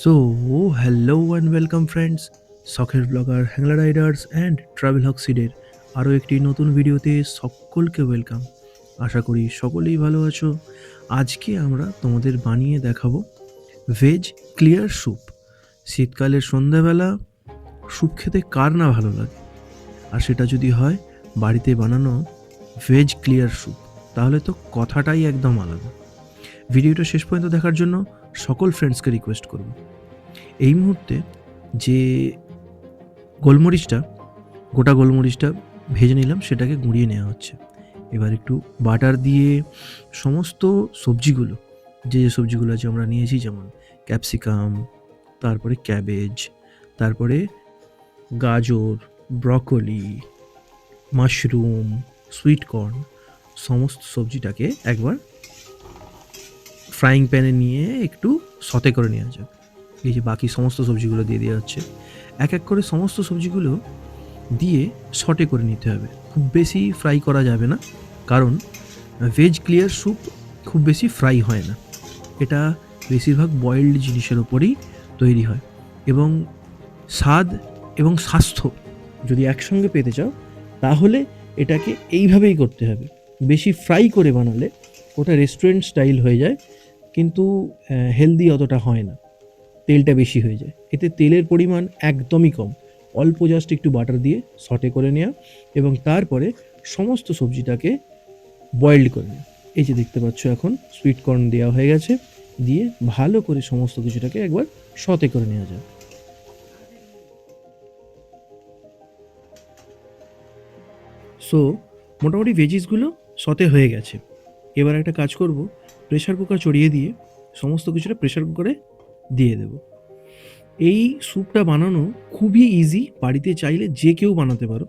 So hello and welcome friends, শখের blogger Hangla Riders and travel হক্সিডের আরও একটি নতুন ভিডিওতে সকলকে ওয়েলকাম। আশা করি সকলেই ভালো আছো। আজকে আমরা তোমাদের বানিয়ে দেখাবো ভেজ ক্লিয়ার স্যুপ। শীতকালের সন্ধ্যাবেলা স্যুপ খেতে কার না ভালো লাগে, আর সেটা যদি হয় বাড়িতে বানানো ভেজ ক্লিয়ার স্যুপ, তাহলে তো কথাটাই একদম আলাদা। ভিডিওটা শেষ পর্যন্ত দেখার জন্য সকল ফ্রেন্ডসকে রিকোয়েস্ট করব। এই মুহূর্তে যে গোলমরিচটা, গোটা গোলমরিচটা ভেজে নিলাম, সেটাকে গুঁড়িয়ে নেওয়া হচ্ছে। এবার একটু বাটার দিয়ে সমস্ত সবজিগুলো, যে সবজিগুলো আছে আমরা নিয়েছি, যেমন ক্যাপসিকাম, তারপরে ক্যাবেজ, তারপরে গাজর, ব্রকলি, মাশরুম, সুইট কর্ন, সমস্ত সবজিটাকে একবার ফ্রাইং প্যানে নিয়ে একটু সতে করে নেওয়া যাক। এই যে বাকি সমস্ত সবজিগুলো দিয়ে দেওয়া হচ্ছে, এক এক করে সমস্ত সবজিগুলো দিয়ে সটে করে নিতে হবে। খুব বেশি ফ্রাই করা যাবে না, কারণ ভেজ ক্লিয়ার স্যুপ খুব বেশি ফ্রাই হয় না। এটা বেশিরভাগ বয়েলড জিনিসের ওপরেই তৈরি হয়, এবং স্বাদ এবং স্বাস্থ্য যদি একসঙ্গে পেতে চাও তাহলে এটাকে এইভাবেই করতে হবে। বেশি ফ্রাই করে বানালে ওটা রেস্টুরেন্ট স্টাইল হয়ে যায়, কিন্তু হেলদি অতটা হয় না, তেলটা বেশি হয়ে যায়। এতে তেলের পরিমাণ একদমই কম, অল্প জাস্ট একটু বাটার দিয়ে সটে করে নেওয়া, এবং তারপরে সমস্ত সবজিটাকে বয়েলড করে নেওয়া। এই যে দেখতে পাচ্ছ, এখন সুইট কর্ন দেওয়া হয়ে গেছে, দিয়ে ভালো করে সমস্ত কিছুটাকে একবার সতে করে নেওয়া যায়। সো মোটামুটি ভেজিসগুলো সতে হয়ে গেছে। এবার একটা কাজ করব, প্রেশার কুকার চড়িয়ে দিয়ে সমস্ত কিছুটা প্রেশার কুকারে দিয়ে দেব। এই স্যুপটা বানানো খুবই ইজি, বাড়িতে চাইলে যে কেউ বানাতে পারো।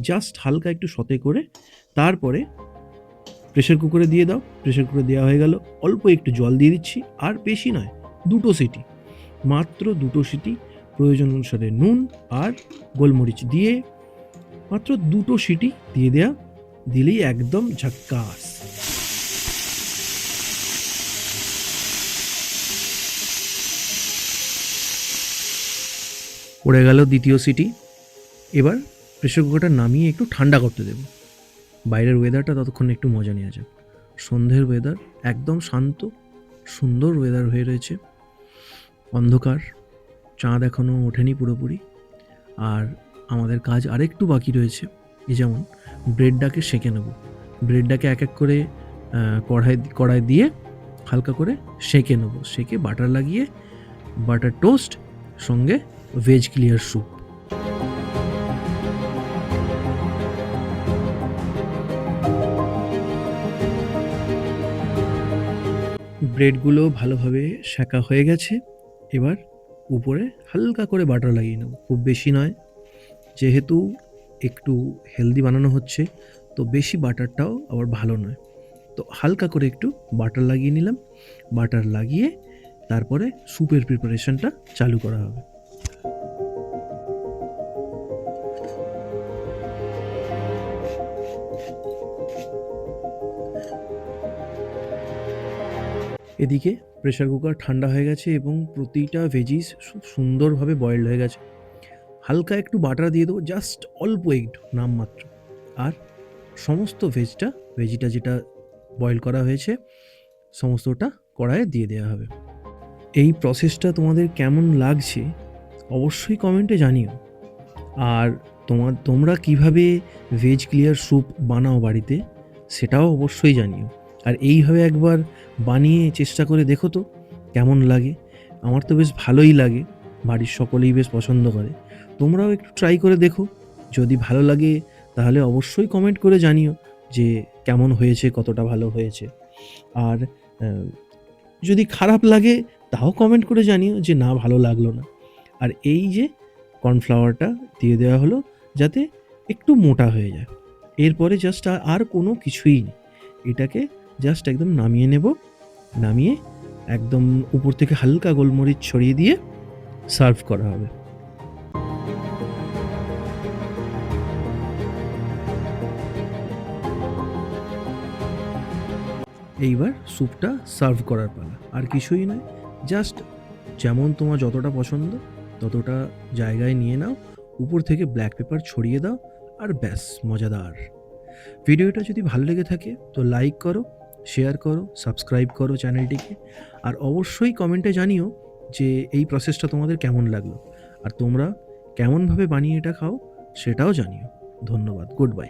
জাস্ট হালকা একটু সতে করে তারপরে প্রেশার কুকারে দিয়ে দাও। প্রেশার কুকারে দেওয়া হয়ে গেল, অল্প একটু জল দিয়ে দিচ্ছি, আর বেশি নয়, 2টো সিটি, মাত্র 2টো সিটি। প্রয়োজন অনুসারে নুন আর গোলমরিচ দিয়ে মাত্র 2টো সিটি দিয়ে দেয়া, দিলেই একদম ঝাক্কাস। পড়ে গেল দ্বিতীয় সিটি। এবার প্রেশার কুকারটা নামিয়ে একটু ঠান্ডা করতে দেব। বাইরের ওয়েদারটা ততক্ষণ একটু মজা নেওয়া যাক। সন্ধ্যের ওয়েদার, একদম শান্ত সুন্দর ওয়েদার হয়ে রয়েছে, অন্ধকার, চাঁদ এখনও ওঠেনি পুরোপুরি। আর আমাদের কাজ আরেকটু বাকি রয়েছে। এই যেমন ব্রেডটাকে সেঁকে নেব। ব্রেডটাকে এক এক করে কড়াই দিয়ে হালকা করে সেঁকে নেব। সেঁকে বাটার লাগিয়ে, বাটার টোস্ট সঙ্গে ভেজ ক্লিয়ার স্যুপ। ব্রেডগুলো ভালোভাবে সেঁকা হয়ে গেছে। এবার উপরে হালকা করে বাটার লাগিয়ে নেব, খুব বেশি নয়, যেহেতু একটু হেলদি বানানো হচ্ছে, তো বেশি বাটারটাও আবার ভালো নয়। তো হালকা করে একটু বাটার লাগিয়ে নিলাম। বাটার লাগিয়ে তারপরে স্যুপের প্রিপারেশনটা চালু করা হবে। এদিকে প্রেশার কুকার ঠান্ডা হয়ে গেছে এবং প্রতিটা ভেজিস খুব সুন্দরভাবে বয়েলড হয়ে গেছে। হালকা একটু বাটার দিয়ে দেবো, জাস্ট অল্প একটু নামমাত্র, আর সমস্ত ভেজিটা যেটা বয়েল করা হয়েছে সমস্তটা কড়াইয়ে দিয়ে দেওয়া হবে। এই প্রসেসটা তোমাদের কেমন লাগছে অবশ্যই কমেন্টে জানিও। আর তোমরা কিভাবে ভেজ ক্লিয়ার স্যুপ বানাও বাড়িতে, সেটাও অবশ্যই জানিও। আর এইভাবে একবার বানিয়ে চেষ্টা করে দেখো তো কেমন লাগে। আমার তো বেশ ভালোই লাগে, বাড়ির সকলেই বেশ পছন্দ করে। তোমরাও একটু ট্রাই করে দেখো, যদি ভালো লাগে তাহলে অবশ্যই কমেন্ট করে জানিও যে কেমন হয়েছে, কতটা ভালো হয়েছে। আর যদি খারাপ লাগে তাও কমেন্ট করে জানিও যে না, ভালো লাগলো না। আর এই যে কর্নফ্লাওয়ারটা দিয়ে দেওয়া হলো যাতে একটু মোটা হয়ে যায়। এরপরে জাস্ট আর কোনো কিছুই নেই, এটাকে জাস্ট একদম নামিয়ে নেব। নামিয়ে একদম উপর থেকে হালকা গোলমরিচ ছড়িয়ে দিয়ে সার্ভ করা হবে। এইবার স্যুপটা সার্ভ করার পালা, আর কিছুই নয়, জাস্ট যেমন তোমার যতটা পছন্দ ততটা জায়গায় নিয়ে নাও, উপর থেকে ব্ল্যাক পেপার ছড়িয়ে দাও, আর ব্যাস মজাদার। ভিডিওটা যদি ভালো লেগে থাকে তো লাইক করো, শেয়ার করো, সাবস্ক্রাইব করো চ্যানেলটিকে, আর অবশ্যই কমেন্টে জানিও যে এই প্রসেসটা তোমাদের কেমন লাগলো, আর তোমরা কেমনভাবে বানিয়ে এটা খাও সেটাও জানিও। ধন্যবাদ, গুড বাই।